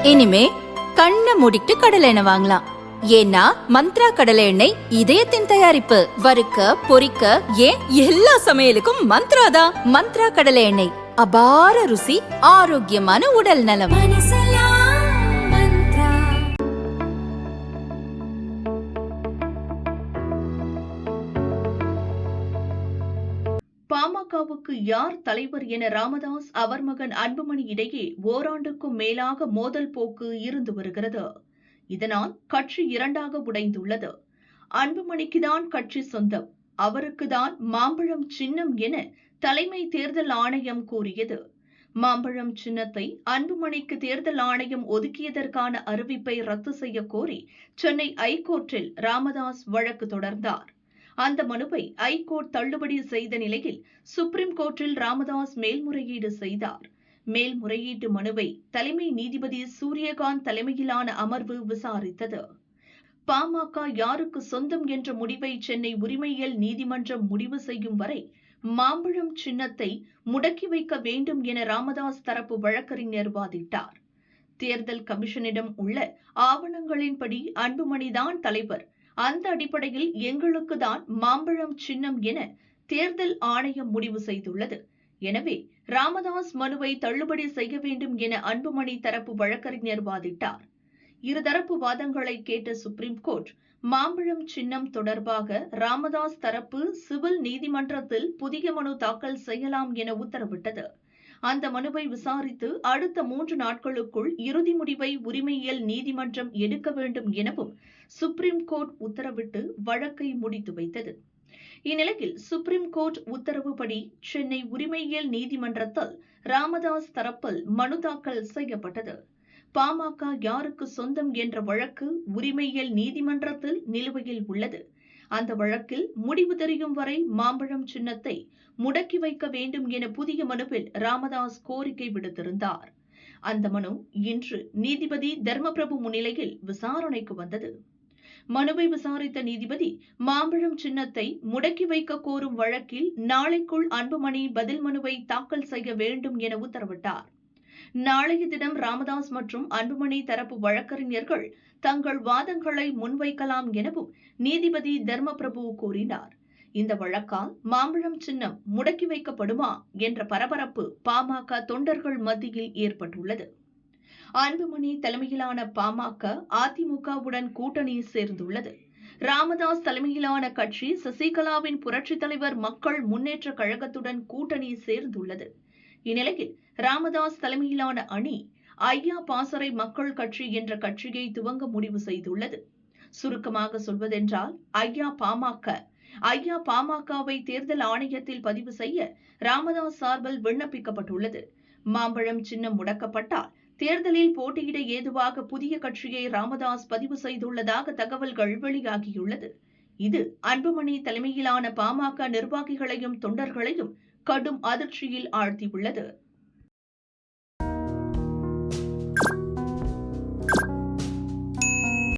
இனிமே கண்ணை மூடிட்டு கடலை எண்ணெய் வாங்கலாம். ஏன்னா மந்த்ரா கடலை எண்ணெய் இதயத்தின் தயாரிப்பு. வறுக்க பொரிக்க ஏன் எல்லா சமையலுக்கும் மந்த்ரா தான். மந்த்ரா கடலை எண்ணெய், அபார ருசி, ஆரோக்கியமான உடல் நலம். பாமகவுக்கு யார் தலைவர் என ராமதாஸ் அவர் மகன் அன்புமணி இடையே ஓராண்டுக்கும் மேலாக மோதல் போக்கு இருந்து வருகிறது. இதனால் கட்சி இரண்டாக உடைந்துள்ளது. அன்புமணிக்குதான் கட்சி சொந்தம், அவருக்குதான் மாம்பழம் சின்னம் என தலைமை தேர்தல் ஆணையம் கூறியது. மாம்பழம் சின்னத்தை அன்புமணிக்கு தேர்தல் ஆணையம் ஒதுக்கியதற்கான அறிவிப்பை ரத்து செய்ய கோரி சென்னை ஐகோர்ட்டில் ராமதாஸ் வழக்கு தொடர்ந்தார். அந்த மனுவை ஐகோர்ட் தள்ளுபடி செய்த நிலையில் சுப்ரீம் கோர்ட்டில் ராமதாஸ் மேல்முறையீடு செய்தார். மேல்முறையீட்டு மனுவை தலைமை நீதிபதி சூரியகாந்த் தலைமையிலான அமர்வு விசாரித்தது. பாமக யாருக்கு சொந்தம் என்ற முடிவை சென்னை உரிமையியல் நீதிமன்றம் முடிவு செய்யும் வரை மாம்பழம் சின்னத்தை முடக்கி வைக்க வேண்டும் என ராமதாஸ் தரப்பு வழக்கறிஞர் வாதிட்டார். தேர்தல் கமிஷனிடம் உள்ள ஆவணங்களின்படி அன்புமணிதான் தலைவர், அந்த அடிப்படையில் எங்களுக்கு தான் மாம்பழம் சின்னம் என தேர்தல் ஆணையம் முடிவு செய்துள்ளது. எனவே ராமதாஸ் மனுவை தள்ளுபடி செய்ய வேண்டும் என அன்புமணி தரப்பு வழக்கறிஞர் வாதிட்டார். இருதரப்பு வாதங்களை கேட்ட சுப்ரீம் கோர்ட் மாம்பழம் சின்னம் தொடர்பாக ராமதாஸ் தரப்பு சிவில் நீதிமன்றத்தில் புதிய மனு தாக்கல் செய்யலாம் என உத்தரவிட்டது. அந்த மனுவை விசாரித்து அடுத்த 3 நாட்களுக்குள் இறுதி முடிவை உரிமையியல் நீதிமன்றம் எடுக்க வேண்டும் எனவும் சுப்ரீம் கோர்ட் உத்தரவிட்டு வழக்கை முடித்து வைத்தது. இந்நிலையில் சுப்ரீம் கோர்ட் உத்தரவுப்படி சென்னை உரிமையியல் நீதிமன்றத்தில் ராமதாஸ் தரப்பில் மனு தாக்கல் செய்யப்பட்டது. பாமக யாருக்கு சொந்தம் என்ற வழக்கு உரிமையியல் நீதிமன்றத்தில் நிலுவையில் உள்ளது. அந்த வழக்கில் முடிவு தெரியும் வரை மாம்பழம் சின்னத்தை முடக்கி வைக்க வேண்டும் என புதிய மனுவில் ராமதாஸ் கோரிக்கை விடுத்திருந்தார். அந்த மனு இன்று நீதிபதி தர்மபிரபு முன்னிலையில் விசாரணைக்கு வந்தது. மனுவை விசாரித்த நீதிபதி மாம்பழம் சின்னத்தை முடக்கி வைக்க கோரும் வழக்கில் நாளைக்குள் அன்புமணி பதில் மனுவை தாக்கல் செய்ய வேண்டும் என உத்தரவிட்டார். நாளைய தினம் ராமதாஸ் மற்றும் அன்புமணி தரப்பு வழக்கறிஞர்கள் தங்கள் வாதங்களை முன்வைக்கலாம் எனவும் நீதிபதி தர்மபிரபு கூறினார். இந்த வழக்கால் மாம்பழம் சின்னம் முடக்கி வைக்கப்படுமா என்ற பரபரப்பு பாமக தொண்டர்கள் மத்தியில் ஏற்பட்டுள்ளது. அன்புமணி தலைமையிலான பாமக அதிமுகவுடன் கூட்டணி சேர்ந்துள்ளது. ராமதாஸ் தலைமையிலான கட்சி சசிகலாவின் புரட்சித் தலைவர் மக்கள் முன்னேற்ற கழகத்துடன் கூட்டணி சேர்ந்துள்ளது. இந்நிலையில் ராமதாஸ் தலைமையிலான அணி ஐயா பாசறை மக்கள் கட்சி என்ற கட்சியை துவங்க முடிவு செய்துள்ளது. சுருக்கமாக சொல்வதென்றால் ஐயா பாமகவை தேர்தல் ஆணையத்தில் பதிவு செய்ய ராமதாஸ் சார்பில் விண்ணப்பிக்கப்பட்டுள்ளது. மாம்பழம் சின்னம் முடக்கப்பட்டால் தேர்தலில் போட்டியிட ஏதுவாக புதிய கட்சியை ராமதாஸ் பதிவு செய்துள்ளதாக தகவல்கள் வெளியாகியுள்ளது. இது அன்புமணி தலைமையிலான பாமக நிர்வாகிகளையும் தொண்டர்களையும் கடும் அதிர்ச்சியில் ஆழ்த்தியுள்ளது.